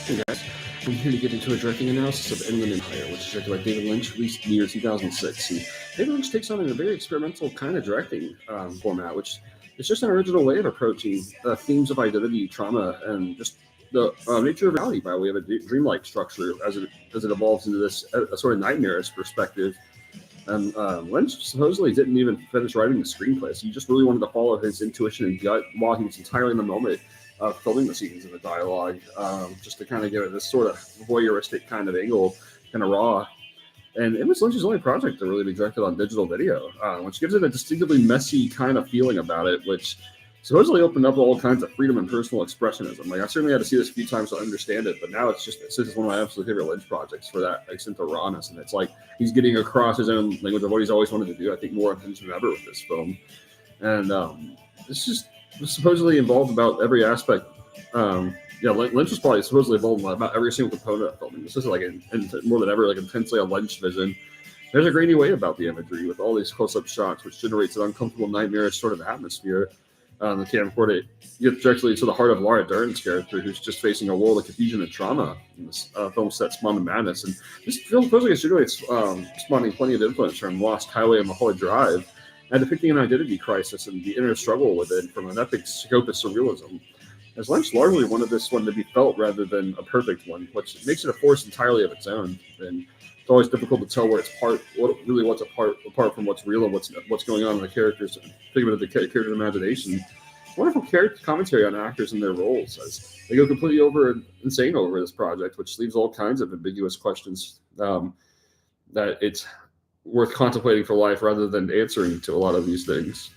Hey guys, I'm here to get into a directing analysis of Inland Empire, which is directed by David Lynch, released in the year 2006. And David Lynch takes on a very experimental kind of directing format, which is just an original way of approaching themes of identity, trauma, and just the nature of reality by way of a dreamlike structure as it evolves into this a sort of nightmarish perspective. And Lynch supposedly didn't even finish writing the screenplay, so he just really wanted to follow his intuition and gut while he was entirely in the moment of filming the scenes and the dialogue, just to kind of give it this sort of voyeuristic kind of angle, kind of raw. And it was Lynch's only project to really be directed on digital video, which gives it a distinctively messy kind of feeling about it, which supposedly opened up all kinds of freedom and personal expressionism. Like I certainly had to see this a few times to understand it, but now it's one of my absolute favorite Lynch projects for that extent of rawness. And it's like he's getting across his own language of what he's always wanted to do. I think more intense than ever with this film, and it's just supposedly involved about every aspect. Lynch was probably supposedly involved in about every single component of filming. This is like more than ever like intensely a Lynch vision. There's a grainy way about the imagery with all these close-up shots, which generates an uncomfortable, nightmarish sort of atmosphere. The camcorder gets directly to the heart of Laura Dern's character, who's just facing a world of confusion and trauma in this film set Spawn of Madness. And this film feels like it's really spawning plenty of influence from Lost Highway and Mulholland Drive, and depicting an identity crisis and the inner struggle with it from an epic scope of surrealism. As Lynch largely wanted this one to be felt rather than a perfect one, which makes it a force entirely of its own. And it's always difficult to tell where it's what's apart from what's real and what's going on in the character's figment of the character's imagination. Wonderful character commentary on actors and their roles as they go completely insane over this project, which leaves all kinds of ambiguous questions that it's worth contemplating for life rather than answering to a lot of these things.